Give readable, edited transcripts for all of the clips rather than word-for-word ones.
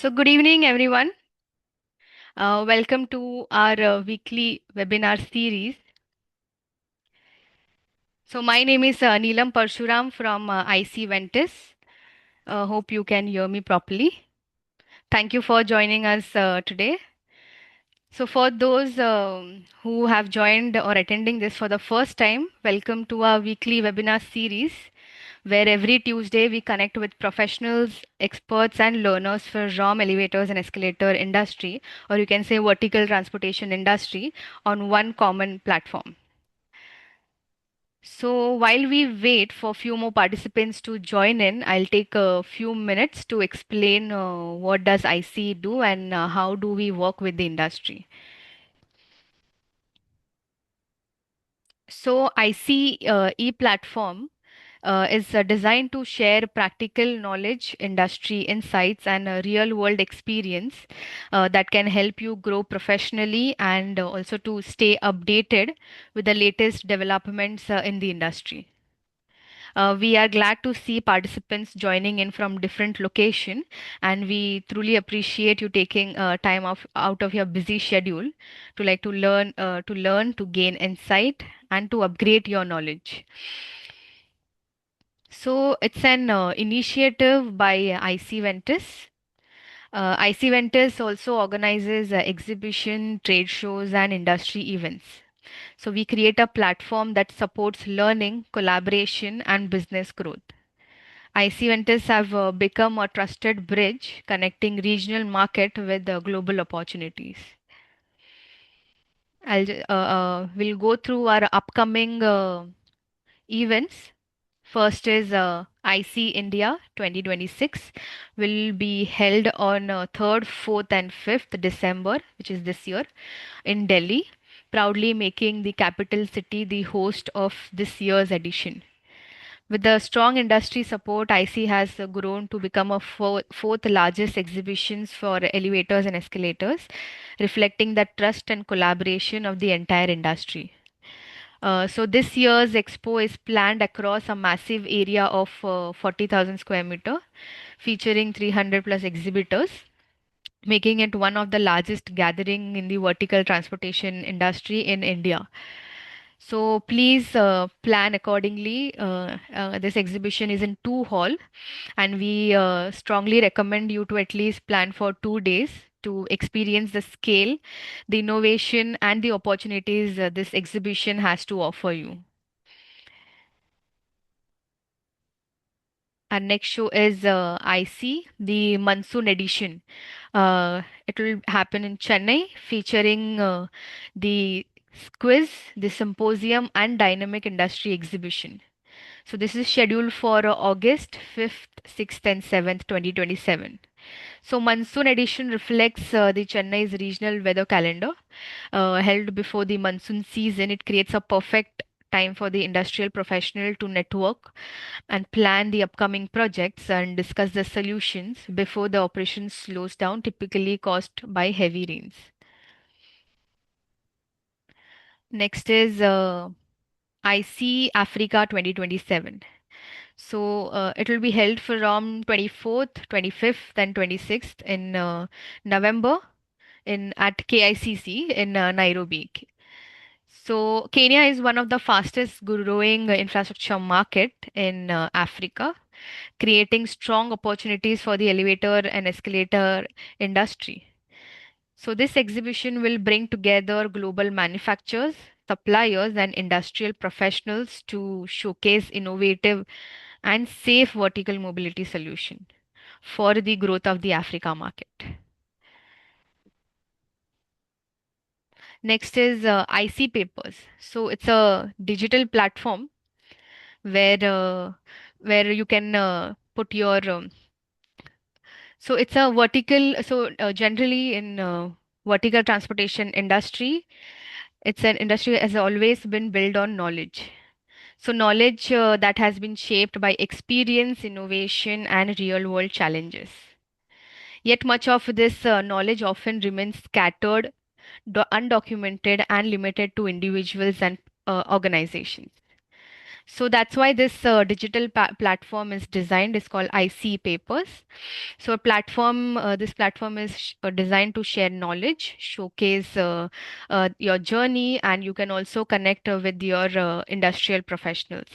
Good evening, everyone. Welcome to our weekly webinar series. My name is Neelam Parshuram from IC Ventus. Hope you can hear me properly. Thank you for joining us today. For those who have joined or attending this for the first time, welcome to our weekly webinar series, where every Tuesday we connect with professionals, experts, and learners for ROM elevators and escalator industry, or you can say vertical transportation industry, on one common platform. So while we wait for few more participants to join in, I'll take a few minutes to explain what does IC do and how do we work with the industry. So IC e-platform is designed to share practical knowledge, industry insights, and real world experience that can help you grow professionally and also to stay updated with the latest developments in the industry. We are glad to see participants joining in from different location, and we truly appreciate you taking time out of your busy schedule to learn, to gain insight, and to upgrade your knowledge. So it's an initiative by IC Ventus. IC Ventus also organizes exhibition, trade shows, and industry events. So we create a platform that supports learning, collaboration, and business growth. IC Ventus have become a trusted bridge connecting regional market with global opportunities. We'll go through our upcoming events. First is IC India 2026 will be held on 3rd, 4th and 5th December, which is this year, in Delhi, proudly making the capital city the host of this year's edition. With the strong industry support, IC has grown to become a fourth largest exhibitions for elevators and escalators, reflecting the trust and collaboration of the entire industry. So this year's expo is planned across a massive area of 40,000 square meter, featuring 300 plus exhibitors, making it one of the largest gathering in the vertical transportation industry in India. So please plan accordingly. This exhibition is in two hall, and we strongly recommend you to at least plan for 2 days to experience the scale, the innovation, and the opportunities this exhibition has to offer you. Our next show is IC, the Monsoon Edition. It will happen in Chennai, featuring the quiz, the symposium, and dynamic industry exhibition. So this is scheduled for August 5th, 6th, and 7th, 2027. So monsoon edition reflects the Chennai's regional weather calendar held before the monsoon season. It creates a perfect time for the industrial professional to network and plan the upcoming projects and discuss the solutions before the operation slows down, typically caused by heavy rains. Next is IC Africa 2027. So it will be held from 24th, 25th, and 26th in November in at KICC in Nairobi. So Kenya is one of the fastest growing infrastructure market in Africa, creating strong opportunities for the elevator and escalator industry. So this exhibition will bring together global manufacturers, suppliers, and industrial professionals to showcase innovative and safe vertical mobility solution for the growth of the Africa market. Next is IC Papers. So it's a digital platform where where you can put your so it's a vertical generally in vertical transportation industry, it's an industry has always been built on knowledge. So knowledge that has been shaped by experience, innovation, and real world challenges. Yet much of this knowledge often remains scattered, undocumented, and limited to individuals and organizations. So that's why this digital platform is designed. It's called IC Papers. So this platform is designed to share knowledge, showcase your journey, and you can also connect with your industrial professionals.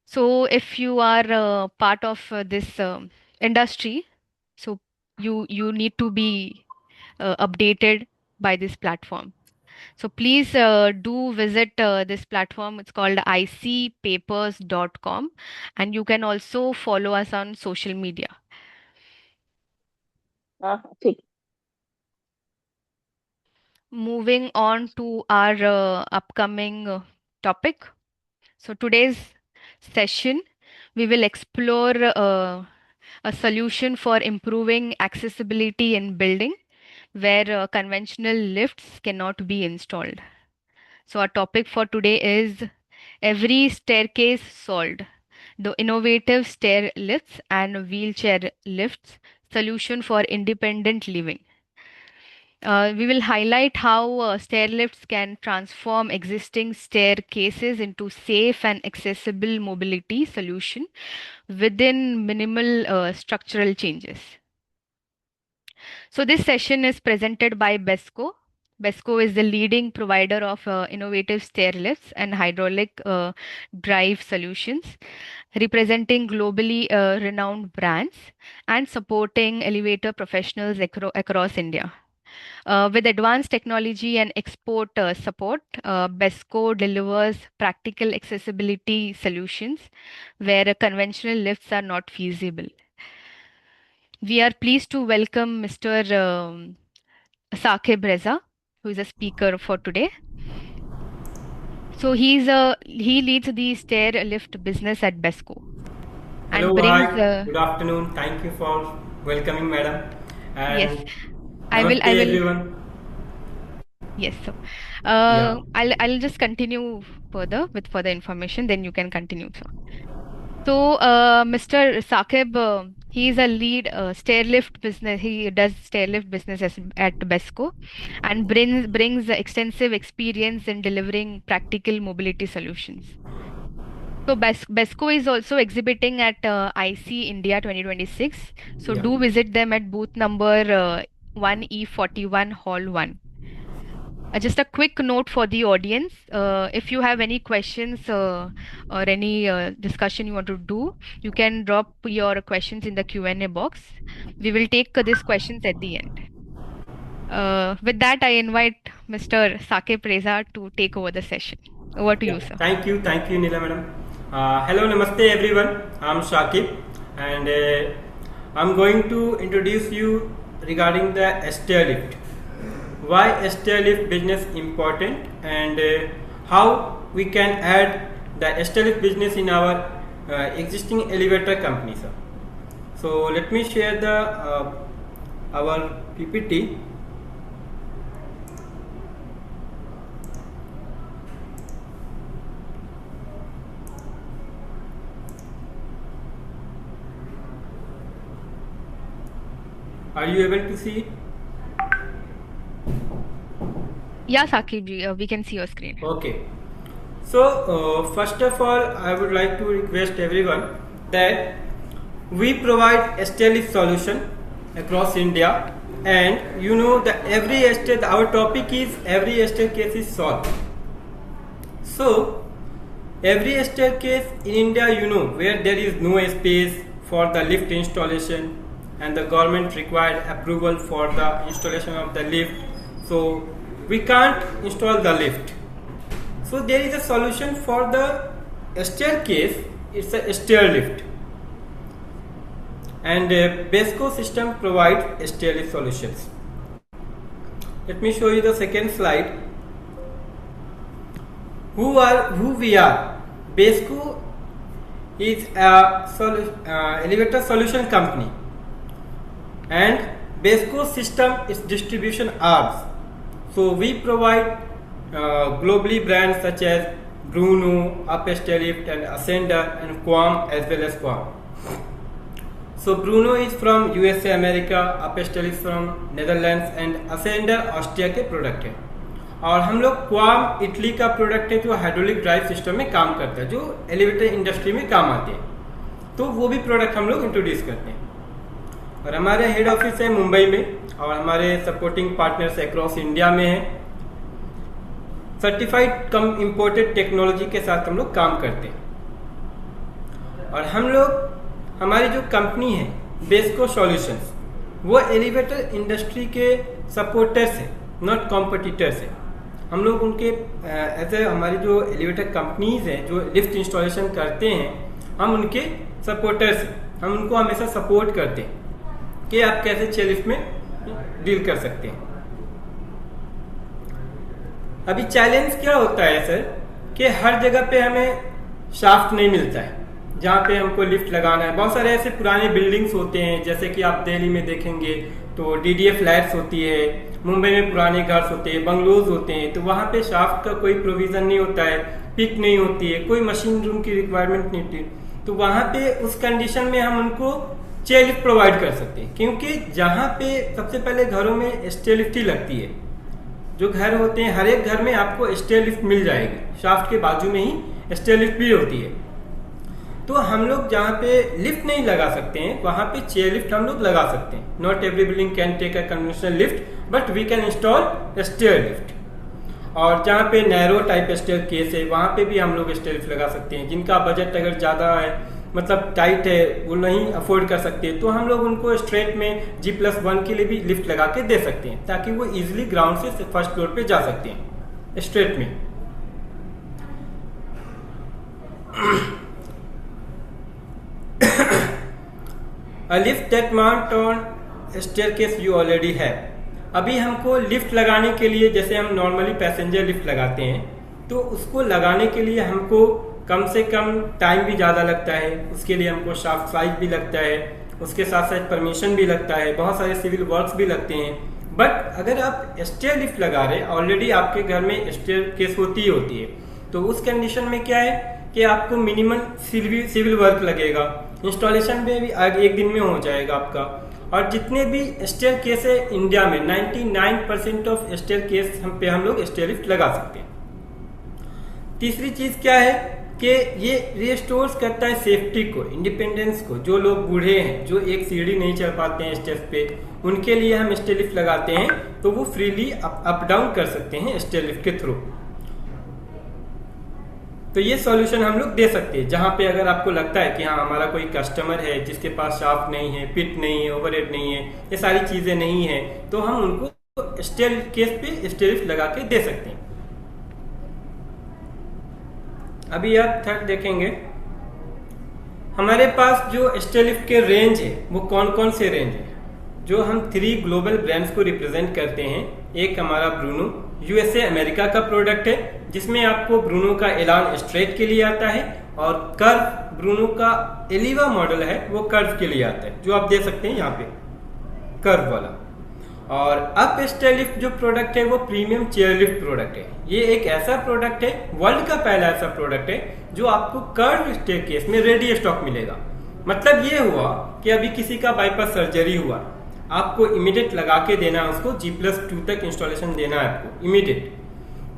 So if you are part of this industry, so you need to be updated by this platform. So please do visit this platform. It's called icpapers.com, and you can also follow us on social media. हाँ ठीक. Moving on to our upcoming topic. So today's session, we will explore a solution for improving accessibility in building where conventional lifts cannot be installed. So our topic for today is every staircase solved. The innovative stair lifts and wheelchair lifts solution for independent living. We will highlight how stair lifts can transform existing staircases into safe and accessible mobility solution within minimal structural changes. So this session is presented by BESCO. BESCO is the leading provider of innovative stair lifts and hydraulic drive solutions, representing globally renowned brands and supporting elevator professionals across India. With advanced technology and export support, BESCO delivers practical accessibility solutions where conventional lifts are not feasible. We are pleased to welcome Mr. Saqib Reza, who is a speaker for today. So he leads the stair lift business at BESCO Hello, and brings hi, good afternoon. Thank you for welcoming, madam. yes, And I namaste, will everyone. yes. So Yeah, I'll just continue further with further information. Then you can continue. So, Mr. Saqib, he is a lead stairlift business. He does stairlift business at BESCO and brings extensive experience in delivering practical mobility solutions. So, BESCO is also exhibiting at IC India 2026. So, yeah. do visit them at booth number 1E41 Hall 1. Just a quick note for the audience. If you have any questions or any discussion you want to do, you can drop your questions in the Q&A box. We will take these questions at the end. With that, I invite Mr. Saqib Reza to take over the session. Over to Yeah, you, sir. thank you, Nila madam. Hello, namaste, everyone. I'm Shakib, and I'm going to introduce you regarding the stair lift. Why stair lift business important, and how we can add the stair lift business in our existing elevator company, sir. So let me share the our PPT. Are you able to see it? Yeah, Saqib ji, we can see your screen. Okay. So first of all, I would like to request everyone that we provide STLIF solution across India, and you know that every estate, our topic is every estate case is solved. So every estate case in India, you know, where there is no space for the lift installation and the government required approval for the installation of the lift, so we can't install the lift. So there is a solution for the staircase. It's a stair lift, and BESCO system provides stair lift solutions. Let me show you the second slide. Who we are? BESCO is a elevator solution company, and BESCO system is distribution arms. So we provide globally brands such as Bruno, Upstairlift, and Ascender, and Quam as well as Quam. So Bruno is from USA, America, Upstairlift from Netherlands, and Ascender Austria के product है. और हम लोग क्वाम Italy का product है जो hydraulic drive system में काम करता है, जो एलिवेटर इंडस्ट्री में काम आते हैं, तो वो भी प्रोडक्ट हम लोग इंट्रोड्यूस करते हैं। और हमारे हेड ऑफिस है मुंबई में और हमारे सपोर्टिंग पार्टनर्स अक्रॉस इंडिया में है। सर्टिफाइड कम इम्पोर्टेड टेक्नोलॉजी के साथ हम लोग काम करते हैं। और हम लोग हमारी जो कंपनी है बेस्को सॉल्यूशंस, वो एलिवेटर इंडस्ट्री के सपोर्टर्स है, नॉट कॉम्पिटिटर्स है। हम लोग उनके ऐसे हमारी जो एलिवेटर कंपनीज हैं जो लिफ्ट इंस्टॉलेशन करते हैं, हम उनके सपोर्टर्स हैं। हम उनको हमेशा सपोर्ट करते हैं कि आप कैसे चेयर लिफ्ट में डील कर सकते हैं। अभी चैलेंज क्या होता है सर कि हर जगह पे हमें शाफ्ट नहीं मिलता है जहाँ पे हमको लिफ्ट लगाना है। बहुत सारे ऐसे पुराने बिल्डिंग्स होते हैं, जैसे कि आप दिल्ली में देखेंगे तो डीडीए फ्लैट्स होती है, मुंबई में पुराने घर होते हैं, बंगलोज होते हैं, तो वहाँ पे शाफ्ट का कोई प्रोविजन नहीं होता है, पिक नहीं होती है, कोई मशीन रूम की रिक्वायरमेंट नहीं होती। तो वहाँ पे उस कंडीशन में हम उनको चेयर लिफ्ट प्रोवाइड कर सकते हैं, क्योंकि जहाँ पे सबसे पहले घरों में स्टेयर लिफ्ट ही लगती है। जो घर होते हैं हर एक घर में आपको स्टेयर लिफ्ट मिल जाएगी, शाफ्ट के बाजू में ही स्टेयर लिफ्ट भी होती है। तो हम लोग जहाँ पे लिफ्ट नहीं लगा सकते हैं वहां पे चेयर लिफ्ट हम लोग लगा सकते हैं। Not every building can take a conventional lift but we can install stair lift. और जहाँ पे नैरो टाइप स्टेयर केस है वहां पे भी हम लोग स्टेयर लिफ्ट लगा सकते हैं। जिनका बजट अगर ज्यादा है, मतलब टाइट है, वो नहीं अफोर्ड कर सकते, तो हम लोग उनको स्ट्रेट में G+1 के लिए भी लिफ्ट लगा के दे सकते हैं, ताकि वो इजिली ग्राउंड से फर्स्ट फ्लोर पे जा सकते हैं स्ट्रेट में। A lift that mount on staircase you already have। अभी हमको लिफ्ट लगाने के लिए, जैसे हम नॉर्मली पैसेंजर लिफ्ट लगाते हैं, तो उसको लगाने के लिए हमको कम से कम टाइम भी ज़्यादा लगता है, उसके लिए हमको शाफ्ट साइज भी लगता है, उसके साथ साथ परमिशन भी लगता है, बहुत सारे सिविल वर्क्स भी लगते हैं। बट अगर आप स्टेयर लिफ्ट लगा रहे, ऑलरेडी आपके घर में स्टेयर केस होती ही होती है, तो उस कंडीशन में क्या है कि आपको मिनिमल सिविल वर्क लगेगा, इंस्टॉलेशन में भी एक दिन में हो जाएगा आपका। और जितने भी स्टेयर केस है इंडिया में 99% ऑफ स्टेयर केस हम लोग स्टेयर लिफ्ट लगा सकते हैं। तीसरी चीज क्या है कि ये रिस्टोर्स करता है सेफ्टी को, इंडिपेंडेंस को। जो लोग बूढ़े हैं, जो एक सीढ़ी नहीं चढ़ पाते हैं स्टेज पे, उनके लिए हम स्टेयर लिफ्ट लगाते हैं, तो वो फ्रीली अप डाउन कर सकते हैं स्टेयर लिफ्ट के थ्रू। तो ये सॉल्यूशन हम लोग दे सकते हैं। जहां पे अगर आपको लगता है कि हाँ हमारा कोई कस्टमर है जिसके पास शाफ्ट नहीं है, पिट नहीं है, ओवरहेड नहीं है, ये सारी चीजें नहीं है, तो हम उनको स्टेयर केस पे स्टेयर लिफ्ट लगा के दे सकते हैं। अभी आप थर्ड देखेंगे, हमारे पास जो स्टेयर लिफ्ट के रेंज है वो कौन कौन से रेंज है। जो हम 3 ग्लोबल ब्रांड्स को रिप्रेजेंट करते हैं। एक हमारा ब्रूनो यूएसए अमेरिका का प्रोडक्ट है, जिसमें आपको ब्रूनो का एलान स्ट्रेट के लिए आता है, और कर्व ब्रूनो का एलिवा मॉडल है वो कर्व के लिए आता है, जो आप दे सकते हैं यहाँ पे कर्व वाला। और अप स्टेयर लिफ्ट जो प्रोडक्ट है वो प्रीमियम चेयर लिफ्ट प्रोडक्ट है। ये एक ऐसा प्रोडक्ट है, वर्ल्ड का पहला ऐसा प्रोडक्ट है जो आपको कर्व स्टेयर केस में रेडी स्टॉक मिलेगा। मतलब ये हुआ कि अभी किसी का बाईपास सर्जरी हुआ, आपको इमीडिएट लगा के देना है, उसको G+2 तक इंस्टॉलेशन देना है आपको इमीडिएट।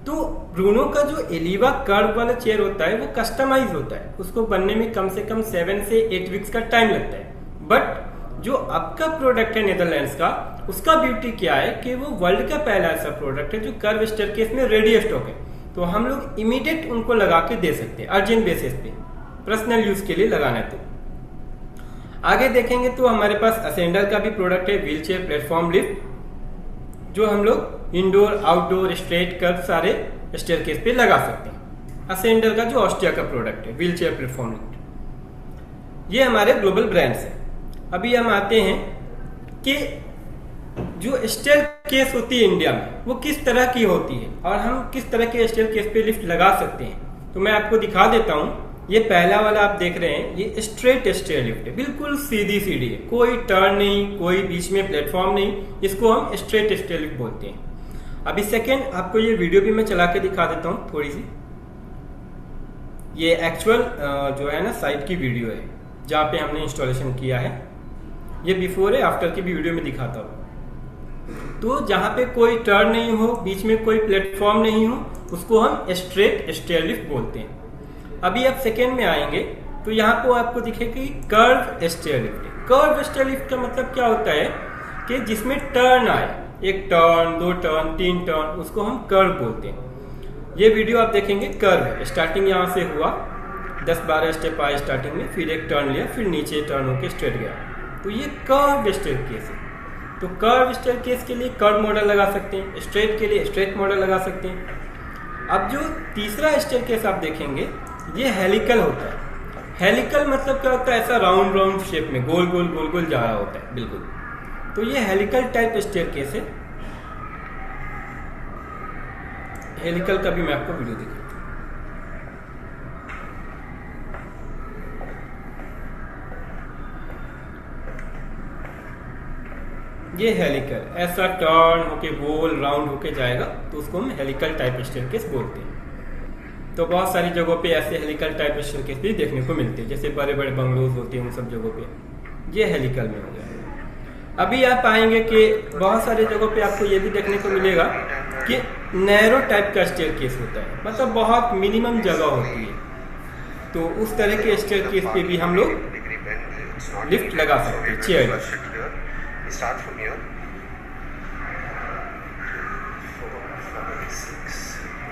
तो ब्रूनो का जो एलिवा कर्व वाला चेयर होता है वो कस्टमाइज होता है, उसको बनने में कम से कम 7 से 8 वीक्स का टाइम लगता है। बट जो आपका प्रोडक्ट है नेदरलैंड्स का, उसका ब्यूटी क्या है कि वो वर्ल्ड का पहला ऐसा प्रोडक्ट है जो कर्व स्टेयरकेस में रेडी स्टॉक है। तो हम लोग इमीडिएट उनको लगा के दे सकते हैं अर्जेंट बेसिस पे, पर्सनल यूज के लिए लगाना है। तो आगे देखेंगे तो हमारे पास असेंडर का भी प्रोडक्ट है, व्हील चेयर प्लेटफॉर्म लिफ्ट, जो हम लोग इंडोर आउटडोर स्ट्रेट कर्व सारे स्टेयरकेस पे लगा सकते हैं। असेंडर का जो ऑस्ट्रिया का प्रोडक्ट है व्हील चेयर प्लेटफॉर्म लिफ्ट, ये हमारे ग्लोबल ब्रांड्स हैं। अभी हम आते हैं कि जो स्टेयर केस होती है इंडिया में वो किस तरह की होती है और हम किस तरह के स्टेयर केस पे लिफ्ट लगा सकते हैं। तो मैं आपको दिखा देता हूँ। ये पहला वाला आप देख रहे हैं, ये स्ट्रेट स्टेयर लिफ्ट है, बिल्कुल सीधी सीढ़ी है, कोई टर्न नहीं, कोई बीच में प्लेटफॉर्म नहीं, इसको हम स्ट्रेट स्टेयर लिफ्ट बोलते हैं। अभी सेकेंड आपको ये वीडियो भी मैं चला के दिखा देता हूँ थोड़ी सी। ये एक्चुअल जो है ना साइट की वीडियो है जहाँ पे हमने इंस्टॉलेशन किया है। ये बिफोर है, आफ्टर की भी वीडियो में दिखाता हूँ। तो जहाँ पे कोई टर्न नहीं हो, बीच में कोई प्लेटफॉर्म नहीं हो, उसको हम स्ट्रेट स्टेयर लिफ्ट बोलते हैं। अभी आप सेकेंड में आएंगे तो यहाँ पे आपको दिखेगी curve stair lift. Curve stair lift का मतलब क्या होता है कि जिसमें टर्न आए, एक टर्न, दो टर्न, तीन टर्न, उसको हम कर्व बोलते हैं। ये वीडियो आप देखेंगे कर्व है, स्टार्टिंग यहाँ से हुआ, 10-12 स्टेप आए स्टार्टिंग में, फिर एक टर्न लिया, फिर नीचे टर्न होके स्ट्रेट गया, तो ये कर्व स्टेयर केस है। तो कर्व स्टेयर केस के लिए कर्व मॉडल लगा सकते हैं, स्ट्रेट के लिए स्ट्रेट मॉडल लगा सकते हैं। अब जो तीसरा स्टेयर केस आप देखेंगे ये हेलिकल होता है। हेलिकल मतलब क्या होता है, ऐसा राउंड राउंड शेप में गोल गोल गोल गोल जा रहा होता है, बिल्कुल। तो ये हेलिकल टाइप स्टेयर केस है। हेलिकल का भी मैं आपको वीडियो दिखाता हूँ। ये हेलिकल ऐसा टर्न होके गोल राउंड होके जाएगा, तो उसको हम हेलिकल टाइप स्टेयर केस बोलते हैं। तो बहुत सारी जगहों पे ऐसे हेलिकल टाइप स्टेयर केस भी देखने को मिलते हैं, जैसे बड़े बड़े बंगलोज होते हैं उन सब जगहों पे। ये हेलिकल में हो गया। अभी आप आएंगे कि बहुत सारी जगहों पे आपको ये भी देखने को मिलेगा कि नैरो टाइप का स्टेयर केस होता है, मतलब बहुत मिनिमम जगह होती है। तो उस तरह के स्टेयर केस पे भी हम लोग लिफ्ट लगा सकते हैं, चेयर।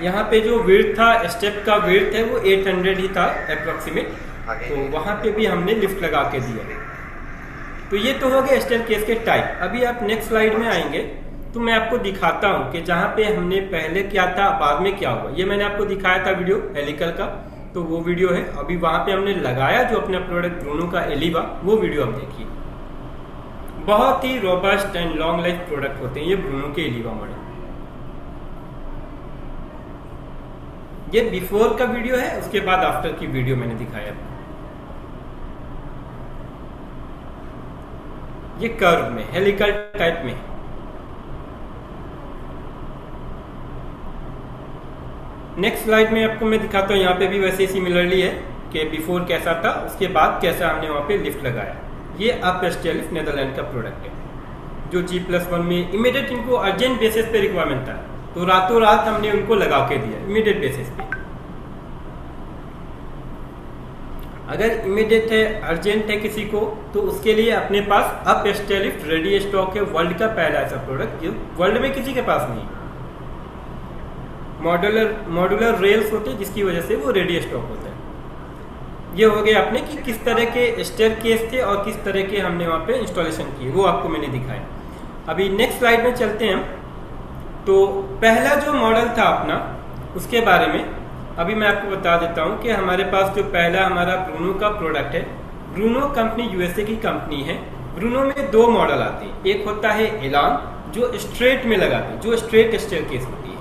यहाँ पे जो विड्थ था, स्टेप का विड्थ है वो 800 ही था अप्रोक्सीमेट, तो वहाँ पे भी हमने लिफ्ट लगा के दिया। तो ये तो हो गया स्टेयर केस के टाइप। अभी आप नेक्स्ट स्लाइड में आएंगे तो मैं आपको दिखाता हूँ कि जहाँ पे हमने पहले क्या था, बाद में क्या हुआ। ये मैंने आपको दिखाया था वीडियो हेलिकल का, तो वो वीडियो है। अभी वहाँ पे हमने लगाया जो अपना प्रोडक्ट ब्रूनो का एलिवा, वो वीडियो आप देखिए। बहुत ही robust and long life product होते हैं ये ब्रूनो के एलिवा मॉडल। ये बिफोर का वीडियो है, उसके बाद आफ्टर की वीडियो मैंने दिखाया आपको। ये कर्व में हेलिकल टाइप में। नेक्स्ट स्लाइड में आपको मैं दिखाता हूँ, यहाँ पे भी वैसे सिमिलरली है कि बिफोर कैसा था, उसके बाद कैसा हमने वहाँ पे लिफ्ट लगाया। ये अप स्टेयर लिफ्ट नेदरलैंड का प्रोडक्ट है, जो G+1 में इमीडिएट इनको अर्जेंट बेसिस पे रिक्वायरमेंट था, तो रातों रात हमने उनको लगा के दिया इमीडिएट बेसिस पे। अगर इमीडिएट है, अर्जेंट है किसी को, तो उसके लिए अपने पास up stair lift ready stock है। वर्ल्ड का पहला ऐसा प्रोडक्ट जो वर्ल्ड में किसी के पास नहीं। मॉड्यूलर रेल्स होते हैं जिसकी वजह से वो रेडी स्टॉक होता है। ये हो गया आपने कि किस तरह के स्टेयर केस थे और किस तरह के हमने वहाँ पे इंस्टॉलेशन किए, वो आपको मैंने दिखाया। अभी नेक्स्ट स्लाइड में चलते हैं हम। तो पहला जो मॉडल था अपना, उसके बारे में अभी मैं आपको बता देता हूँ कि हमारे पास जो पहला हमारा ब्रूनो का प्रोडक्ट है, ब्रूनो कंपनी यूएसए की कंपनी है। ब्रूनो में दो मॉडल आते हैं, एक होता है एलान जो स्ट्रेट में लगाते हैं, जो स्ट्रेट स्टेयर केस होती है।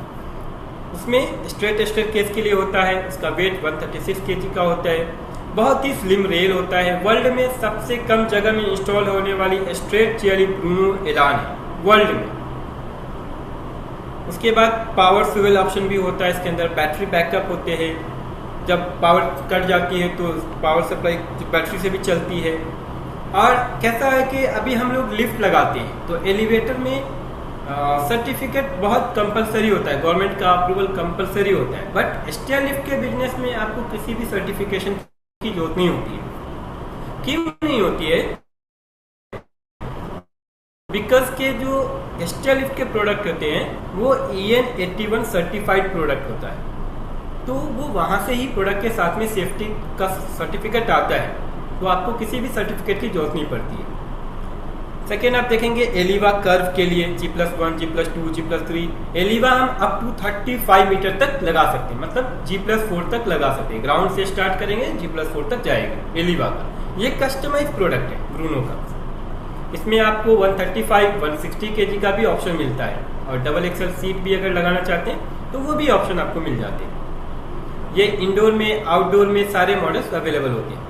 उसमें स्ट्रेट स्टेयर केस के लिए होता है, उसका वेट 136 kg का होता है, बहुत ही स्लिम रेल होता है। वर्ल्ड में सबसे कम जगह में इंस्टॉल होने वाली स्ट्रेट चेयर ब्रूनो एलान है वर्ल्ड में। उसके बाद पावर फ्यूल ऑप्शन भी होता है इसके अंदर, बैटरी बैकअप होते हैं, जब पावर कट जाती है तो पावर सप्लाई बैटरी से भी चलती है। और कैसा है कि अभी हम लोग लिफ्ट लगाते हैं तो एलिवेटर में सर्टिफिकेट बहुत कंपलसरी होता है, गवर्नमेंट का अप्रूवल कंपलसरी होता है। बट स्टेयर लिफ्ट के बिजनेस में आपको किसी भी सर्टिफिकेशन की जरूरत नहीं होती है। क्यों नहीं होती है? बिकॉज के जो स्टेयर लिफ्ट के प्रोडक्ट होते हैं वो EN 81 सर्टिफाइड प्रोडक्ट होता है, तो वो वहां से ही प्रोडक्ट के साथ में सेफ्टी का सर्टिफिकेट आता है, तो आपको किसी भी सर्टिफिकेट की जरूरत नहीं पड़ती है। सेकेंड आप देखेंगे एलिवा कर्व के लिए G+1, G+2, G+3 एलिवा हम अप टू 35 मीटर तक लगा सकते हैं, मतलब G+4 तक लगा सकते हैं। ग्राउंड से स्टार्ट करेंगे G+4 तक जाएगा एलिवा का। ये कस्टमाइज प्रोडक्ट है ब्रूनो का। इसमें आपको 135, 160 kg का भी ऑप्शन मिलता है, और डबल एक्सल सीट भी अगर लगाना चाहते हैं तो वो भी ऑप्शन आपको मिल जाते हैं। ये इंडोर में आउटडोर में सारे मॉडल्स अवेलेबल होते हैं।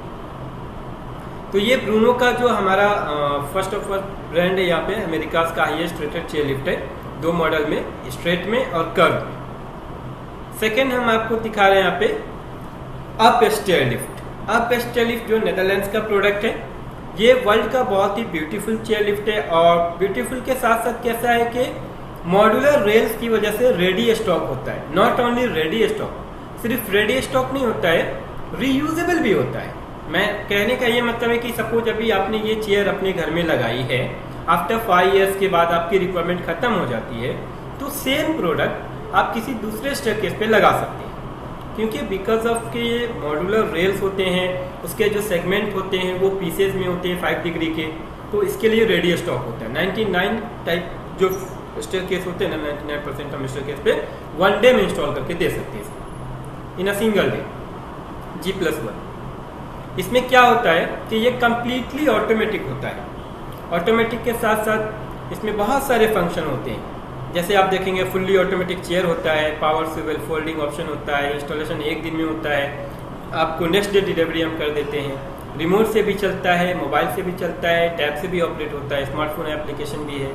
तो ये ब्रूनो का जो हमारा फर्स्ट ऑफ ऑल ब्रांड है, यहाँ पे अमेरिका का हाईएस्ट रेटेड चेयर लिफ्ट है, दो मॉडल में, स्ट्रेट में और कर्व में। सेकेंड हम आपको दिखा रहे हैं यहाँ पे up stair lift. Up stair lift जो नेदरलैंड्स का प्रोडक्ट है, ये वर्ल्ड का बहुत ही ब्यूटीफुल चेयर लिफ्ट है, और ब्यूटीफुल के साथ साथ कैसा है कि मॉड्यूलर रेल्स की वजह से रेडी स्टॉक होता है। नॉट ओनली रेडी स्टॉक, सिर्फ रेडी स्टॉक नहीं होता है, रीयूजेबल भी होता है। मैं कहने का ये मतलब है कि सपोज अभी आपने ये चेयर अपने घर में लगाई है, आफ्टर 5 ईयर्स के बाद आपकी रिक्वायरमेंट खत्म हो जाती है, तो सेम प्रोडक्ट आप किसी दूसरे स्टेयरकेस पे लगा सकते हैं, क्योंकि बिकॉज ऑफ के मॉड्यूलर रेल्स होते हैं, उसके जो सेगमेंट होते हैं वो पीसेज में होते हैं 5 डिग्री के, तो इसके लिए रेडी स्टॉक होता है। 99 टाइप जो स्टेयरकेस होते हैं ना, 99% हम स्टेयरकेस पे 1 डे में इंस्टॉल करके दे सकते हैं, इन अ सिंगल डे, G+1। इसमें क्या होता है कि ये कम्प्लीटली ऑटोमेटिक होता है। ऑटोमेटिक के साथ साथ इसमें बहुत सारे फंक्शन होते हैं, जैसे आप देखेंगे फुल्ली ऑटोमेटिक चेयर होता है, पावर स्विvel फोल्डिंग ऑप्शन होता है, इंस्टॉलेशन 1 दिन में होता है, आपको नेक्स्ट डे डिलीवरी हम कर देते हैं, रिमोट से भी चलता है, मोबाइल से भी चलता है, टैब से भी ऑपरेट होता है, स्मार्टफोन एप्लीकेशन भी है,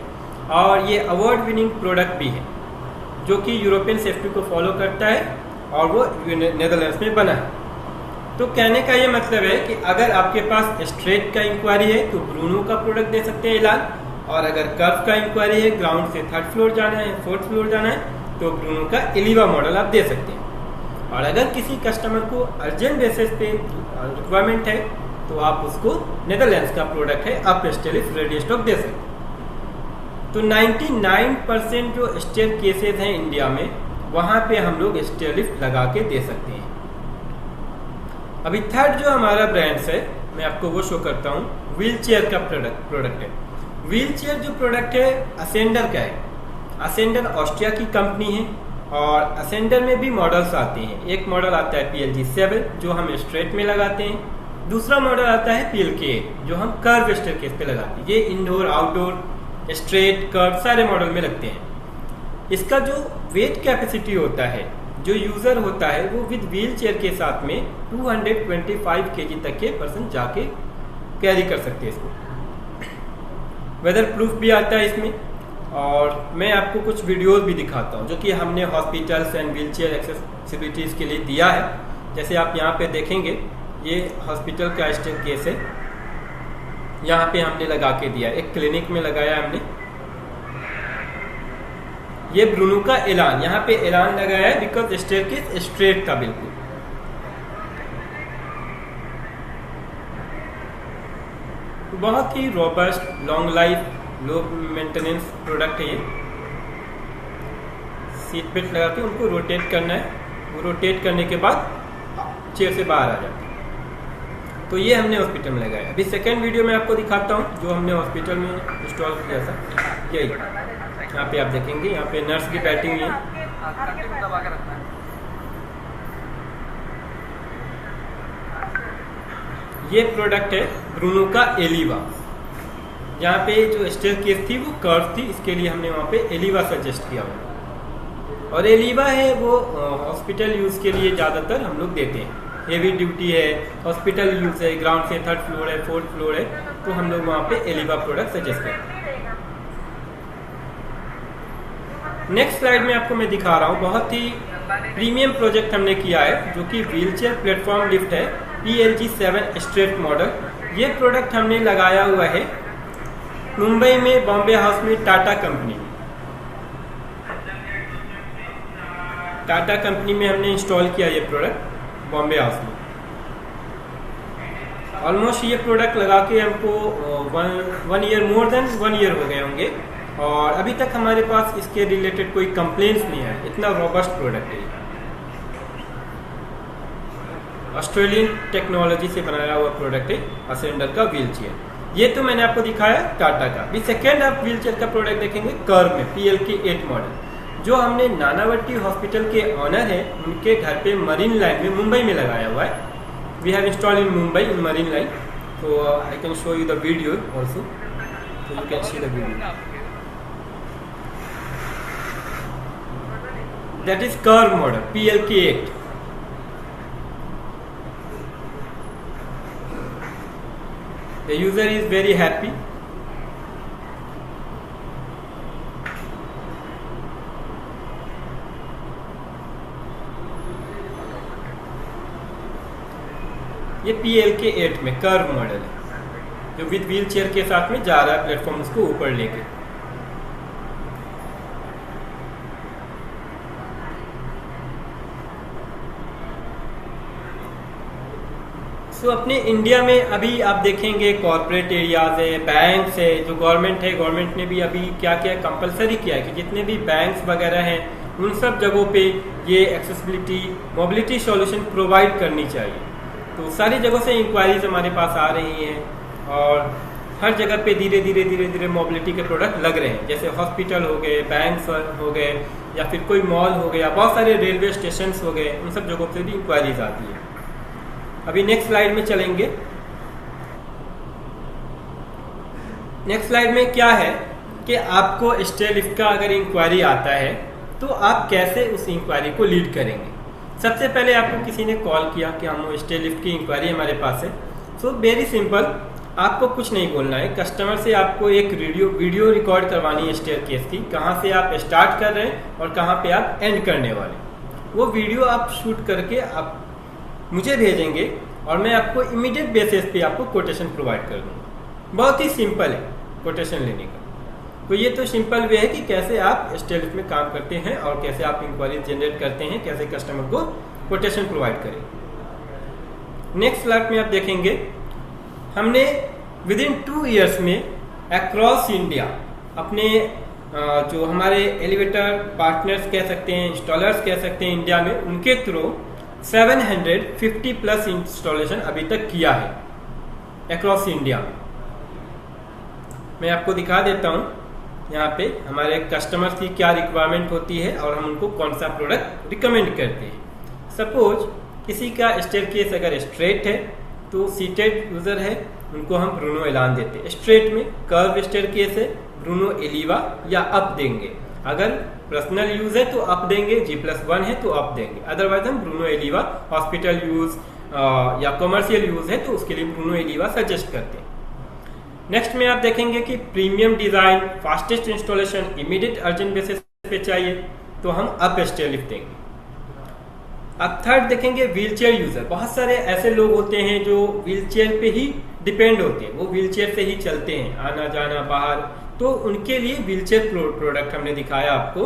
और ये अवार्ड विनिंग प्रोडक्ट भी है जो कि यूरोपियन सेफ्टी को फॉलो करता है, और वो नेदरलैंड्स में बना है। तो कहने का ये मतलब है कि अगर आपके पास स्ट्रेट का इंक्वायरी है तो ब्रूनो का प्रोडक्ट दे सकते हैं एलान, और अगर कर्व का इंक्वायरी है, ग्राउंड से 3rd फ्लोर जाना है, 4th फ्लोर जाना है, तो ब्रूनो का एलिवा मॉडल आप दे सकते हैं। और अगर किसी कस्टमर को अर्जेंट बेसिस पे रिक्वायरमेंट है तो आप उसको नेदरलैंड्स का प्रोडक्ट है आप स्टेयरलिफ्ट रेडी स्टॉक दे सकते हैं। तो 99% जो स्टेयर केसेज हैं इंडिया में, वहां पे हम लोग स्टेयरलिफ्ट लगा के दे सकते हैं। अभी थर्ड जो हमारा ब्रांड्स है, मैं आपको वो शो करता हूँ, व्हील चेयर का प्रोडक्ट है। व्हील चेयर जो प्रोडक्ट है असेंडर का है। असेंडर ऑस्ट्रिया की कंपनी है, और असेंडर में भी मॉडल्स आते हैं। एक मॉडल आता है PLG7 जो हम स्ट्रेट में लगाते हैं, दूसरा मॉडल आता है PLK जो हम कर्व स्टेयरकेस पे लगाते हैं। ये इंडोर, आउटडोर, स्ट्रेट, कर्व सारे मॉडल में लगते हैं। इसका जो वेट कैपेसिटी होता है, जो यूजर होता है, वो विद व्हील चेयर के साथ में 225 kg तक के पर्सन जाके कैरी कर सकते हैं इसको। वेदर प्रूफ भी आता है इसमें, और मैं आपको कुछ वीडियोस भी दिखाता हूँ जो कि हमने हॉस्पिटल्स एंड व्हील चेयर एक्सेसिबिलिटीज के लिए दिया है। जैसे आप यहाँ पे देखेंगे, ये हॉस्पिटल का स्टेयरकेस है, यहाँ पे हमने लगा के दिया, एक क्लिनिक में लगाया हमने। ये ब्रूनो का एलान, यहाँ पे एलान लगाया है बिकॉज स्टेयरकेस स्ट्रेट था बिल्कुल। बहुत ही robust, long life, low maintenance product है ये। सीट बेल्ट लगा के उनको रोटेट करना है, वो रोटेट करने के बाद चेयर से बाहर आ जाता है। तो ये हमने हॉस्पिटल में लगाया। अभी सेकेंड वीडियो में आपको दिखाता हूँ जो हमने हॉस्पिटल में इंस्टॉल किया था। यही यहाँ पे आप देखेंगे, यहाँ पे नर्स भी बैठी हुई है। ये प्रोडक्ट है ब्रूनो का एलिवा। यहाँ पे जो स्टेयरकेस थी वो कर्व थी, इसके लिए हमने वहाँ पे एलिवा सजेस्ट किया हुआ। और एलिवा है वो हॉस्पिटल यूज़ के लिए ज़्यादातर हम लोग देते हैं। हेवी ड्यूटी है, हॉस्पिटल यूज़ है, ग्राउंड से 3rd फ्लोर है, 4th फ्लोर है, तो हम लोग वहाँ पे एलिवा प्रोडक्ट सजेस्ट करते हैं। नेक्स्ट स्लाइड में आपको मैं दिखा रहा हूँ, बहुत ही प्रीमियम प्रोजेक्ट हमने किया है जो कि व्हीलचेयर प्लेटफॉर्म लिफ्ट है, PLG7 स्ट्रेट मॉडल। ये प्रोडक्ट हमने लगाया हुआ है मुंबई में, बॉम्बे हाउस में, टाटा कंपनी में। टाटा कंपनी में हमने इंस्टॉल किया ये प्रोडक्ट बॉम्बे हाउस में। ऑलमोस्ट ये प्रोडक्ट लगा के हमको 1 ईयर, मोर देन 1 ईयर हो गए होंगे, और अभी तक हमारे पास इसके रिलेटेड कोई कंप्लेंट्स नहीं है। इतना रोबस्ट प्रोडक्ट है। ऑस्ट्रेलियन टेक्नोलॉजी से बनाया हुआ प्रोडक्ट है असेंडर का व्हील चेयर। ये तो मैंने आपको दिखाया टाटा का। अभी सेकेंड आप व्हील चेयर का प्रोडक्ट देखेंगे कर्व में, PLK8 मॉडल, जो हमने नानावटी हॉस्पिटल के ऑनर है उनके घर पे मरीन लाइन में मुंबई में लगाया हुआ है। We have installed in Mumbai in Marine Line, तो I can show you the video also, so you can see the video. That is curve model PLK8. The user is very happy. ये PLK8 में curve model है। जो with wheel chair के साथ में जा रहा है प्लेटफॉर्म उसको ऊपर लेके। तो अपने इंडिया में अभी आप देखेंगे कॉर्पोरेट एरियाज है, बैंक्स है, जो गवर्नमेंट है, गवर्नमेंट ने भी अभी क्या क्या कंपलसरी किया है कि जितने भी बैंक्स वगैरह हैं उन सब जगहों पे ये एक्सेसिबिलिटी मोबिलिटी सॉल्यूशन प्रोवाइड करनी चाहिए। तो सारी जगहों से इंक्वायरीज हमारे पास आ रही हैं और हर जगह पे धीरे धीरे मोबिलिटी के प्रोडक्ट लग रहे हैं, जैसे हॉस्पिटल हो गए, बैंक्स हो गए, या फिर कोई मॉल हो गया, बहुत सारे रेलवे स्टेशन हो गए, उन सब जगहों से भी इंक्वायरीज आती है। अभी नेक्स्ट स्लाइड में चलेंगे। नेक्स्ट स्लाइड में क्या है कि आपको स्टे लिफ्ट का अगर इंक्वायरी आता है तो आप कैसे उस इंक्वायरी को लीड करेंगे। सबसे पहले आपको किसी ने कॉल किया कि हम स्टे लिफ्ट की इंक्वायरी हमारे पास है, सो वेरी सिंपल, आपको कुछ नहीं बोलना है। कस्टमर से आपको एक वीडियो रिकॉर्ड करवानी है स्टेयर केस की, कहाँ से आप स्टार्ट कर रहे हैं और कहाँ पे आप एंड करने वाले। वो वीडियो आप शूट करके आप मुझे भेजेंगे और मैं आपको इमीडिएट बेसिस पे आपको कोटेशन प्रोवाइड कर दूंगा। बहुत ही सिंपल है कोटेशन लेने का। तो ये तो सिंपल वे है कि कैसे आप स्टे लिफ्ट में काम करते हैं और कैसे आप इंक्वायरी जनरेट करते हैं, कैसे कस्टमर को कोटेशन प्रोवाइड करें। नेक्स्ट स्लाइड में आप देखेंगे हमने विद इन 2 years में अक्रॉस इंडिया अपने जो हमारे एलिवेटर पार्टनर्स कह सकते हैं, इंस्टॉलर्स कह सकते हैं इंडिया में, उनके थ्रू 750 प्लस इंस्टॉलेशन अभी तक किया है अक्रॉस इंडिया। मैं आपको दिखा देता हूं यहाँ पे हमारे कस्टमर्स की क्या रिक्वायरमेंट होती है और हम उनको कौन सा प्रोडक्ट रिकमेंड करते हैं। सपोज किसी का स्टेयर केस अगर स्ट्रेट है तो सीटेड यूजर है, उनको हम ब्रूनो एलान देते हैं। स्ट्रेट में कर्व स्टेयर केस है, ब्रूनो एलिवा या अप देंगे। अगर पर्सनल यूज है तो अप देंगे, G+1 है तो अप देंगे, अदरवाइज हम ब्रूनो एलिवा, हॉस्पिटल यूज या कमर्शियल यूज है तो उसके लिए ब्रूनो एलिवा सजेस्ट करते हैं। नेक्स्ट में आप देखेंगे कि premium design, fastest installation, immediate urgent basis पे चाहिए तो हम अप स्टेयर लिफ्ट देंगे। अब थर्ड देखेंगे व्हीलचेयर यूजर। बहुत सारे ऐसे लोग होते हैं जो व्हीलचेयर पे ही डिपेंड होते हैं, वो व्हीलचेयर से ही चलते हैं आना जाना बाहर, तो उनके लिए व्हीलचेयर प्रोडक्ट हमने दिखाया आपको।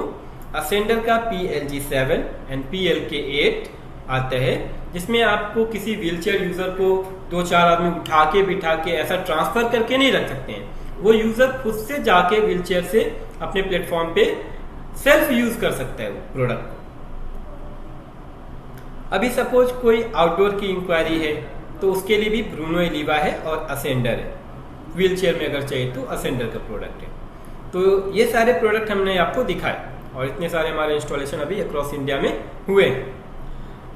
असेंडर का PLG7 एंड PLK8 आता है, जिसमें आपको किसी व्हीलचेयर यूजर को 2-4 आदमी उठा के बिठा के ऐसा ट्रांसफर करके नहीं रख सकते हैं। वो यूजर खुद से जाके व्हीलचेयर से अपने प्लेटफॉर्म पे सेल्फ यूज कर सकता है वो प्रोडक्ट को। अभी सपोज कोई आउटडोर की इंक्वायरी है तो उसके लिए भी ब्रूनो एलिवा है और असेंडर है। व्हीलचेयर में अगर चाहिए तो असेंडर का प्रोडक्ट है। तो ये सारे प्रोडक्ट हमने आपको दिखाए और इतने सारे हमारे इंस्टॉलेशन अभी अक्रॉस इंडिया में हुए हैं।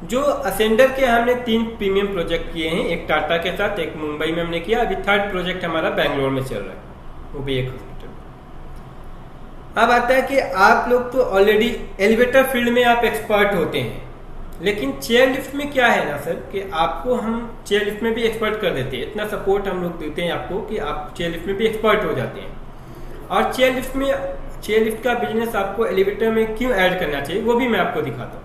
जो असेंडर के हमने 3 प्रीमियम प्रोजेक्ट किए हैं, एक टाटा के साथ, एक मुंबई में हमने किया, अभी थर्ड प्रोजेक्ट हमारा बैंगलोर में चल रहा है, वो भी एक हॉस्पिटल। अब आता है कि आप लोग तो ऑलरेडी एलिवेटर फील्ड में आप एक्सपर्ट होते हैं, लेकिन चेयर लिफ्ट में क्या है ना सर कि आपको हम चेयर लिफ्ट में भी एक्सपर्ट कर देते हैं। इतना सपोर्ट हम लोग देते हैं आपको कि आप चेयर लिफ्ट में भी एक्सपर्ट हो जाते हैं। और चेयर लिफ्ट का बिजनेस आपको एलिवेटर में क्यों ऐड करना चाहिए वो भी मैं आपको दिखाता हूँ।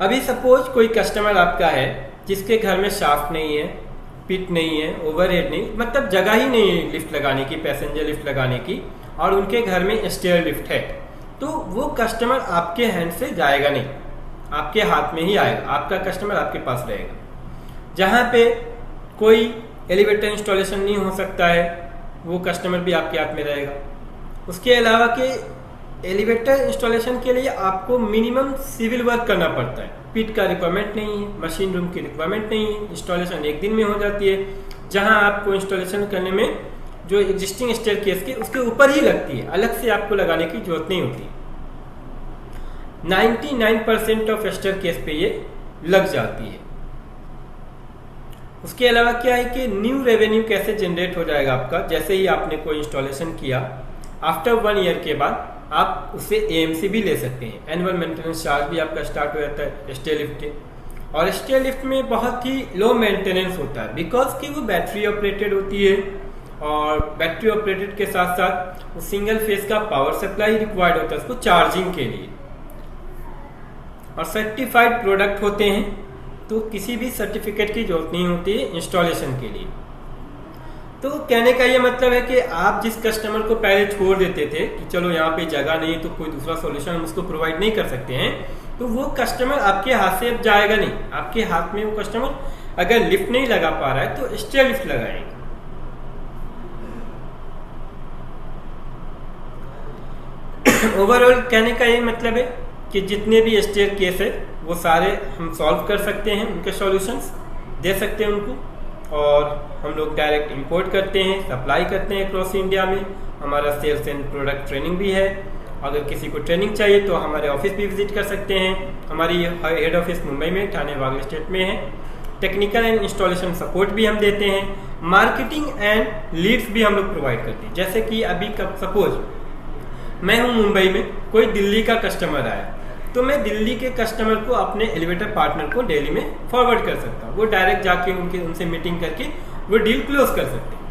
अभी सपोज कोई कस्टमर आपका है जिसके घर में शाफ्ट नहीं है, पिट नहीं है, ओवरहेड नहीं, मतलब जगह ही नहीं है लिफ्ट लगाने की, पैसेंजर लिफ्ट लगाने की, और उनके घर में स्टेयर लिफ्ट है, तो वो कस्टमर आपके हैंड से जाएगा नहीं, आपके हाथ में ही आएगा। आपका कस्टमर आपके पास रहेगा। जहां पे कोई एलिवेटर इंस्टॉलेशन नहीं हो सकता है वो कस्टमर भी आपके हाथ में रहेगा। उसके अलावा कि एलिवेटर इंस्टॉलेशन के लिए आपको मिनिमम सिविल वर्क करना पड़ता है। पिट का रिक्वायरमेंट नहीं है, मशीन रूम की रिक्वायरमेंट नहीं है, इंस्टॉलेशन एक दिन में हो जाती है। जहां आपको इंस्टॉलेशन करने में जो एग्जिस्टिंग स्टेयर केस के उसके ऊपर ही लगती है, अलग से आपको लगाने की जरूरत नहीं होती। 99% ऑफ स्टेयर केस पे ये लग जाती है। उसके अलावा क्या है कि न्यू रेवेन्यू कैसे जनरेट हो जाएगा आपका, जैसे ही आपने कोई इंस्टॉलेशन किया, आफ्टर 1 ईयर के बाद आप उससे AMC भी ले सकते हैं। एनुअल मेंटेनेंस चार्ज भी आपका स्टार्ट हो जाता है स्टेयर लिफ्ट के। और स्टेयर लिफ्ट में बहुत ही लो मेंटेनेंस होता है, बिकॉज कि वो बैटरी ऑपरेटेड होती है, और बैटरी ऑपरेटेड के साथ साथ वो सिंगल फेज का पावर सप्लाई रिक्वायर्ड होता है उसको चार्जिंग के लिए। और सर्टिफाइड प्रोडक्ट होते हैं, तो किसी भी सर्टिफिकेट की जरूरत नहीं होती है इंस्टॉलेशन के लिए। तो कहने का ये मतलब है कि आप जिस कस्टमर को पहले छोड़ देते थे कि चलो यहाँ पे जगह नहीं तो कोई दूसरा सॉल्यूशन हम उसको प्रोवाइड नहीं कर सकते हैं, तो वो कस्टमर आपके हाथ से अब जाएगा नहीं। आपके हाथ में वो कस्टमर अगर लिफ्ट नहीं लगा पा रहा है तो स्टेयर लिफ्ट लगाएंगे। ओवरऑल कहने का ये मतलब है कि जितने भी स्टेयर केस है वो सारे हम सॉल्व कर सकते हैं, उनके सॉल्यूशंस दे सकते हैं उनको। और हम लोग डायरेक्ट इंपोर्ट करते हैं, सप्लाई करते हैं अक्रॉस इंडिया में। हमारा सेल्स एंड प्रोडक्ट ट्रेनिंग भी है। अगर किसी को ट्रेनिंग चाहिए तो हमारे ऑफिस भी विजिट कर सकते हैं। हमारी हेड ऑफिस मुंबई में, ठाणे वागले स्टेट में है। टेक्निकल एंड इंस्टॉलेशन सपोर्ट भी हम देते हैं। मार्केटिंग एंड लीड्स भी हम लोग प्रोवाइड करते हैं। जैसे कि अभी सपोज मैं हूं मुंबई में, कोई दिल्ली का कस्टमर आया, तो मैं दिल्ली के कस्टमर को अपने एलिवेटर पार्टनर को दिल्ली में फॉरवर्ड कर सकता हूँ। वो डायरेक्ट जाके उनसे मीटिंग करके वो डील क्लोज कर सकते हैं।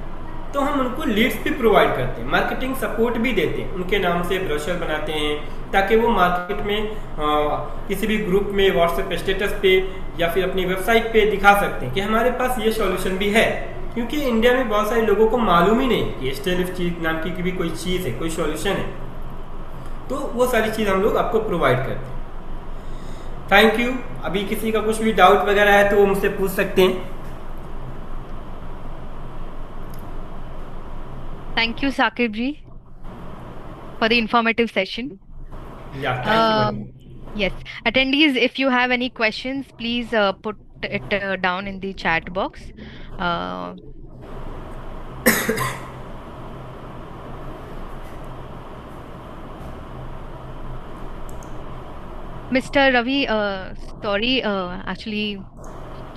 तो हम उनको लीड्स भी प्रोवाइड करते हैं, मार्केटिंग सपोर्ट भी देते हैं, उनके नाम से ब्रोशर बनाते हैं ताकि वो मार्केट में किसी भी ग्रुप में, व्हाट्सएप स्टेटस पे या फिर अपनी वेबसाइट पे दिखा सकते हैं कि हमारे पास ये सॉल्यूशन भी है। क्योंकि इंडिया में बहुत सारे लोगों को मालूम ही नहीं कि स्टेलिफ चीज नाम की भी कोई चीज है, कोई सॉल्यूशन है। तो वो सारी चीज हम लोग आपको प्रोवाइड करते हैं। Thank you. अभी किसी का कुछ भी डाउट वगैरह है तो वो मुझसे पूछ सकते हैं। Thank you, Sakib ji, for the informative session. या thank you Um, very yes, attendees, if you have any questions, please put it down in the chat box. Uh, Mr. Ravi, sorry, actually,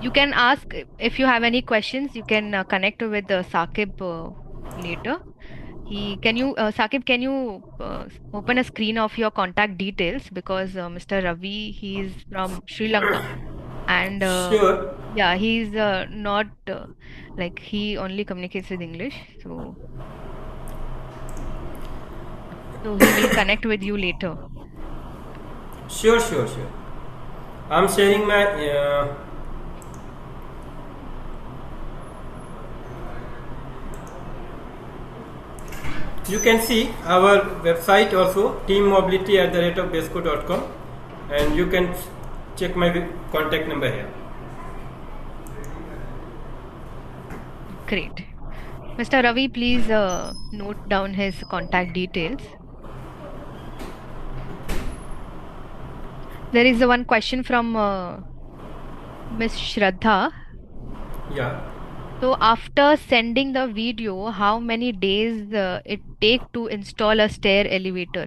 you can ask if you have any questions. You can connect with Sakib later. Sakib, can you open a screen of your contact details because Mr. Ravi, he is from Sri Lanka and sure. yeah, he's not like he only communicates with English, so he will connect with you later. Sure, sure, sure. I'm sharing my. You can see our website also, teammobility@besco.com, and you can check my contact number here. Great. Mr. Ravi, please note down his contact details. There is one question from Miss Shraddha. Yeah. So after sending the video, how many days it take to install a stair elevator?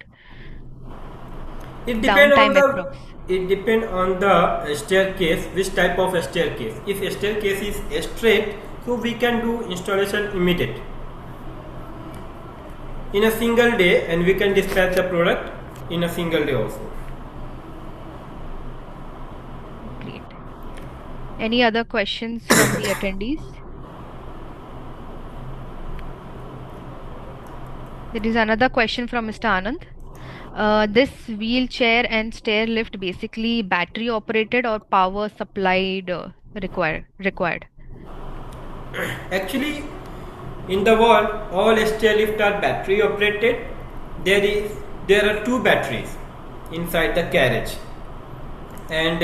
It depend on Downtime the. approx. It depend on the staircase, which type of staircase. If a staircase is straight, so we can do installation immediate in a single day, and we can dispatch the product in a single day also. Great. Any other questions from the attendees? There is another question from Mr. Anand. This wheelchair and stair lift basically battery operated or power supplied required? Actually, in the world, all stair lifts are battery operated. There are two batteries inside the carriage, and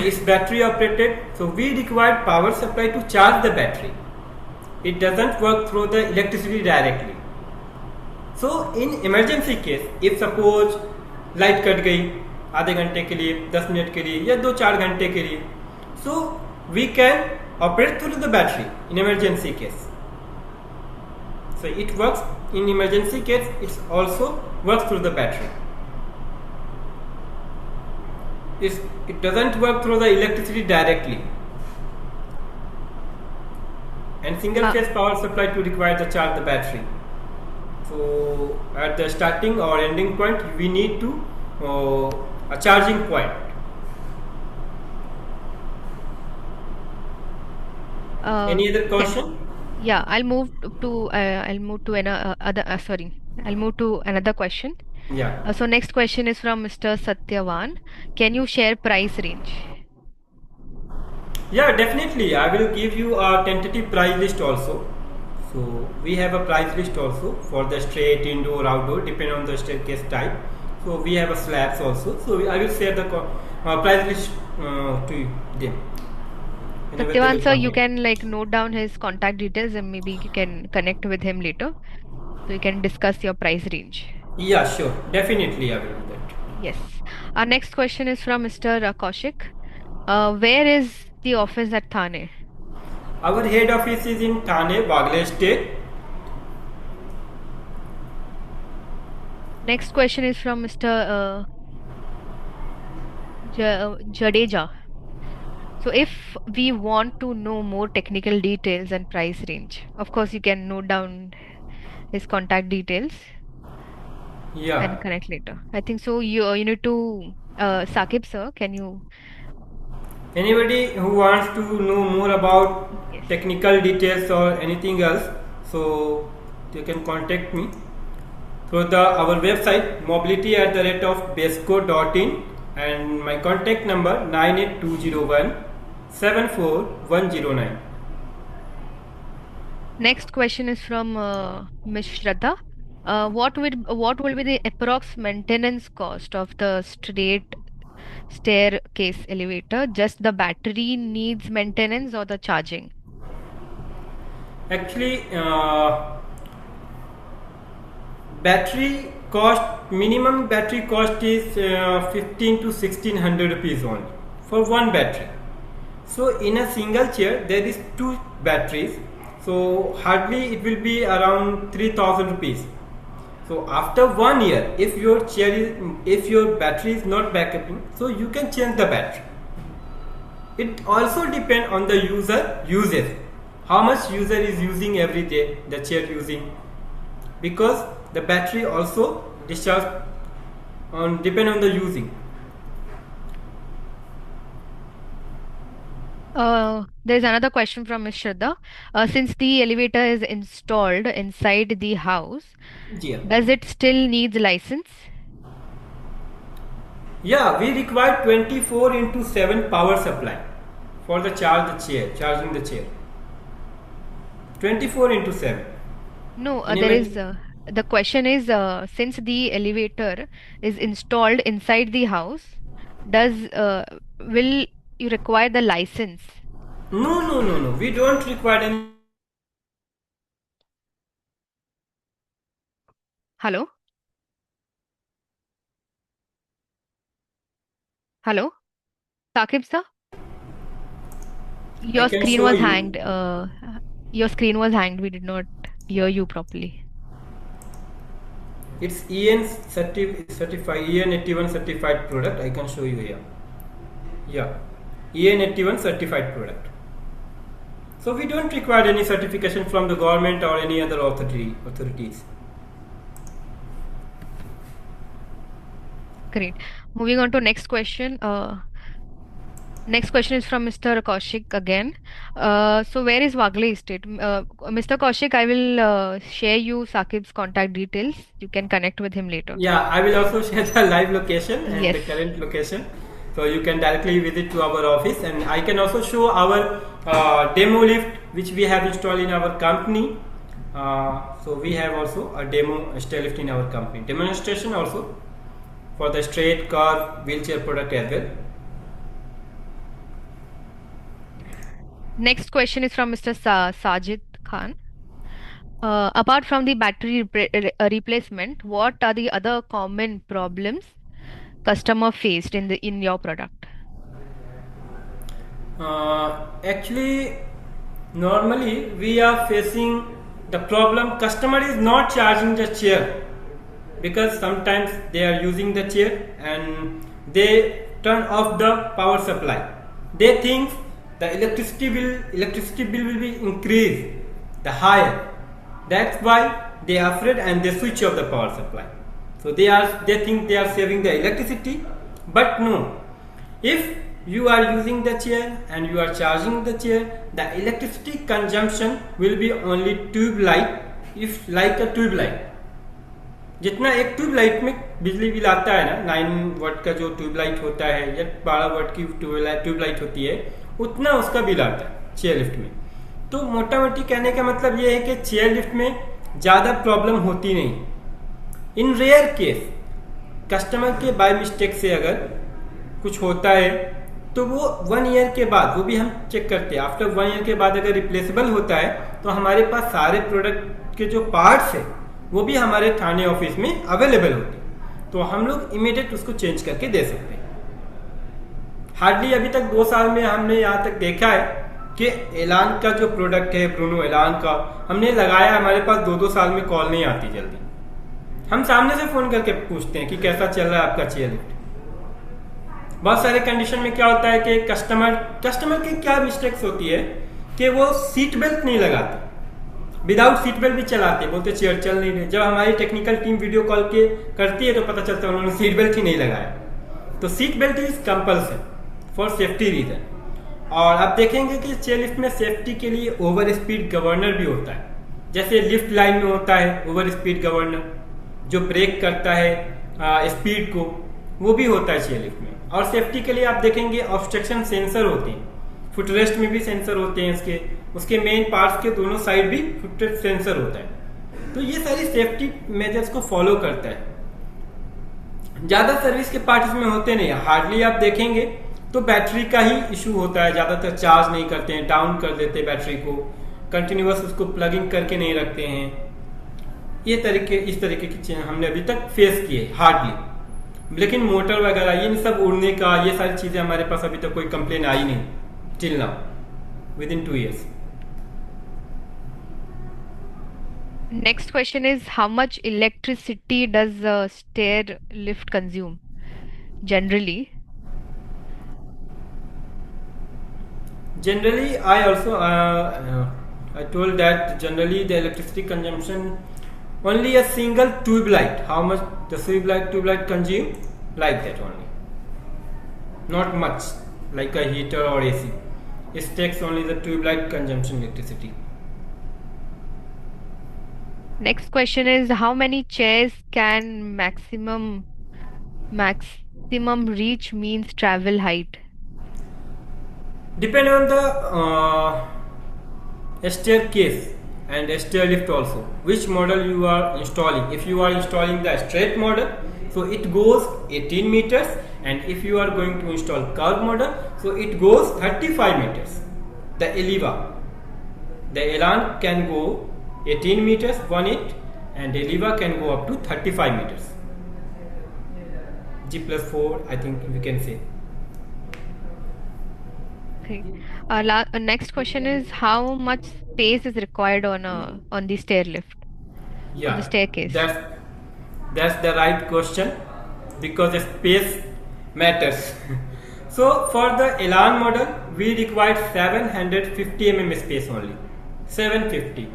it's battery operated. So we require power supply to charge the battery. It doesn't work through the electricity directly. So in emergency case, if suppose light cut गई आधे घंटे के लिए, 10 minute के लिए या 2-4 घंटे के लिए, so we can operate through the battery in emergency case. So it works in emergency case. It also works through the battery. It doesn't work through the electricity directly. And single phase power supply to require to charge the battery. So at the starting or ending point, we need to a charging point. Any other question? Yeah, I'll move to another question. Yeah. So next question is from Mr. Satyavan. Can you share price range? Yeah, definitely. I will give you a tentative price list also. So we have a price list also for the straight, indoor, outdoor, depending on the staircase type. So we have a slabs also. So I will share the price list to them. Whenever they Satyavan will sir, you contact. can like note down his contact details and maybe you can connect with him later so you can discuss your price range. Yeah, sure. Definitely, I will do that. Yes. Our next question is from Mr. Kaushik. Where is the office at Thane? Our head office is in Thane, Waghly State. Next question is from Mr. Jadeja. So if we want to know more technical details and price range, of course you can note down his contact details and Yeah. connect later. I think so. You need to Sakib sir, can you? Anybody who wants to know more about Yes. technical details or anything else, so you can contact me through the our website mobility at the rate of besco.in and my contact number 98201 74109. Next question is from Ms. Shraddha. What will be the approx maintenance cost of the straight staircase elevator? Just the battery needs maintenance or the charging? Actually, battery cost, minimum battery cost is 15 to 1600 rupees only for one battery. So in a single chair there is two batteries, so hardly it will be around 3000 rupees. So after 1 year, if your battery is not backupping, so you can change the battery. It also depends on the user uses, how much user is using every day the chair using, because the battery also discharge on depend on the using. There's another question from Ms. Shraddha. Since the elevator is installed inside the house, Yeah. does it still need license? Yeah, we require 24 into 7 power supply for the charging the chair. 24 into 7. No, In there image, is the question is since the elevator is installed inside the house, does will you require the license? no, no, no, no. We don't require any. Hello? Hello? Saqib sir? I Your can screen show was you. hanged. Your screen was hanged. We did not hear you properly. It's certified, EN 81 certified product. I can show you here. Yeah, EN 81 certified product. So we don't require any certification from the government or any other authorities. Great. Moving on to next question. Next question is from Mr. Kaushik again. So where is Waghly Estate? Mr. Kaushik, I will share you Saqib's contact details. You can connect with him later. Yeah, I will also share the live location and Yes. the current location, so you can directly visit to our office, and I can also show our demo lift which we have installed in our company. So we have also a demo stair lift in our company, demonstration also for the straight car wheelchair product as well. Next question is from Mr. Sajid Khan. Apart from the battery replacement, what are the other common problems customer faced in your product? Actually, normally we are facing the problem customer is not charging the chair, because sometimes they are using the chair and they turn off the power supply. They think the electricity bill will be increased the higher. That's why they are afraid and they switch off the power supply. So they think they are saving the electricity, but no. If you are using the chair and you are charging the chair, the electricity consumption will be only tube light, if like a tube light. जितना एक tube light में बिजली bill आता है ना, 9 वाट का जो tube light होता है या 12 वाट की ट्यूब लाइट होती है, उतना उसका बिल आता है चेयर लिफ्ट में। तो मोटा मोटी कहने का मतलब ये है कि चेयर लिफ्ट में ज़्यादा प्रॉब्लम होती नहीं। इन रेयर केस कस्टमर के बाय मिस्टेक से अगर कुछ होता है तो वो 1 ईयर के बाद, वो भी हम चेक करते हैं, आफ्टर 1 ईयर के बाद अगर रिप्लेसेबल होता है तो हमारे पास सारे प्रोडक्ट के जो पार्ट्स है वो भी हमारे थाने ऑफिस में अवेलेबल होते हैं, तो हम लोग इमीडिएट उसको चेंज करके दे सकते हैं। हार्डली अभी तक 2 साल में हमने यहाँ तक देखा है कि एलान का जो प्रोडक्ट है, ब्रूनो एलान का, हमने लगाया, हमारे पास 2-2 साल में कॉल नहीं आती जल्दी। हम सामने से फोन करके पूछते हैं कि कैसा चल रहा है आपका चेयर लिफ्ट। बहुत सारे कंडीशन में क्या होता है कि कस्टमर की क्या मिस्टेक्स होती है कि वो सीट बेल्ट नहीं लगाते, विदाउट सीट बेल्ट भी चलाते, बोलते चेयर चल नहीं रही। जब हमारी टेक्निकल टीम वीडियो कॉल के करती है तो पता चलता है उन्होंने सीट बेल्ट ही नहीं लगाया। तो seat belt is compulsory for safety reason. और आप देखेंगे कि चेयर लिफ्ट में सेफ्टी के लिए ओवर स्पीड गवर्नर भी होता है, जैसे लिफ्ट लाइन में होता है ओवर स्पीड गवर्नर जो ब्रेक करता है स्पीड को, वो भी होता है चेयर लिफ्ट में। और सेफ्टी के लिए आप देखेंगे ऑब्स्ट्रक्शन सेंसर होते हैं, फुटरेस्ट में भी सेंसर होते हैं, उसके मेन पार्ट्स के दोनों साइड भी फुटरेस्ट सेंसर होता है। तो ये सारी सेफ्टी मेजर्स को फॉलो करता है। ज्यादा सर्विस के पार्ट इसमें होते नहीं, हार्डली आप देखेंगे तो बैटरी का ही इशू होता है, ज्यादातर चार्ज नहीं करते हैं, डाउन कर देते हैं बैटरी को, कंटिन्यूअस उसको प्लगिंग करके नहीं रखते हैं। इस तरीके की चीजें हमने अभी तक फेस किए हार्डली। लेकिन मोटर वगैरह ये सब उड़ने का, ये सारी चीजें हमारे पास अभी तक कोई कंप्लेन आई नहीं till now with in 2 years। Next question is how much electricity does a stair lift consume generally? Generally, I told that generally the electricity consumption, only a single tube light, how much the tube light consume, like that only, not much like a heater or AC. It takes only the tube light consumption electricity. Next question is how many chairs can maximum reach means travel height? Depend on the staircase and stair lift also, which model you are installing. If you are installing the straight model, so it goes 18 meters, and if you are going to install curve model, so it goes 35 meters. The Elan can go 18 meters 1/8, and Eleva can go up to 35 meters. G+4, I think we can say. Okay. Next question is how much space is required on the stair lift? Yeah, on the staircase. That's the right question, because the space matters. So for the Elan model, we require 750 mm space only. 750,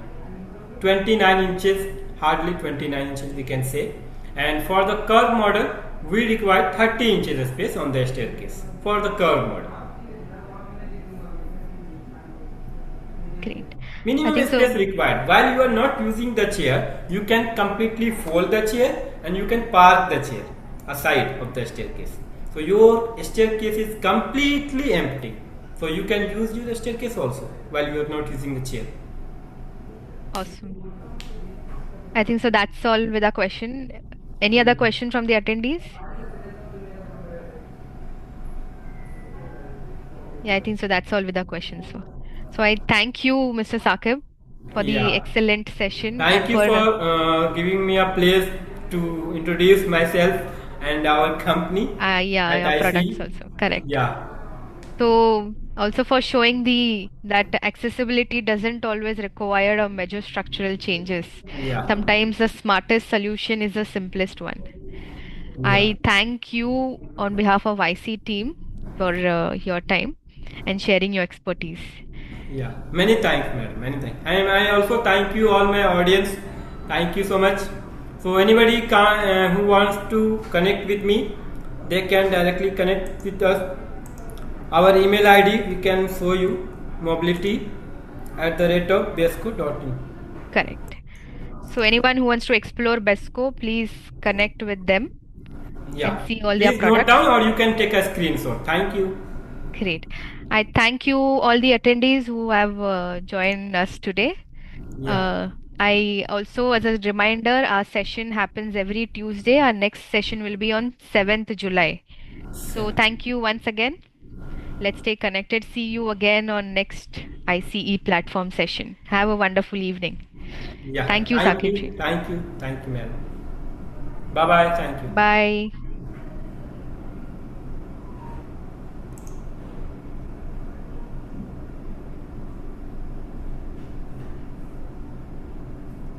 29 inches, hardly 29 inches we can say. And for the curve model, we require 30 inches space on the staircase for the curve model. Great. Minimum space required. While you are not using the chair, you can completely fold the chair and you can park the chair aside of the staircase. So your staircase is completely empty. So you can use your staircase also while you are not using the chair. Awesome. I think so that's all with our question. Any other question from the attendees? Yeah, I think so that's all with our questions. So I thank you, Mr. Saqib, for the excellent session. Thank you for giving me a place to introduce myself and our company. Our products also. Correct. Yeah. So also for showing that accessibility doesn't always require a major structural changes. Yeah. Sometimes the smartest solution is the simplest one. Yeah. I thank you on behalf of IC team for your time and sharing your expertise. Yeah, many thanks, madam. Many thanks. And I also thank you all my audience. Thank you so much. So anybody who wants to connect with me, they can directly connect with us. Our email ID we can show you, mobility@besco.in. Correct. So anyone who wants to explore Besco, please connect with them. Yeah. And see all their products. Note down, or you can take a screenshot. Thank you. Great. I thank you all the attendees who have joined us today. Yeah. Uh, I also, as a reminder, our session happens every Tuesday. Our next session will be on 7th July. So Seven. thank you once again. Let's stay connected. See you again on next ICE platform session. Have a wonderful evening. Yeah. Thank you, Sakib ji. Thank you, ma'am. Bye bye. Thank you. Bye.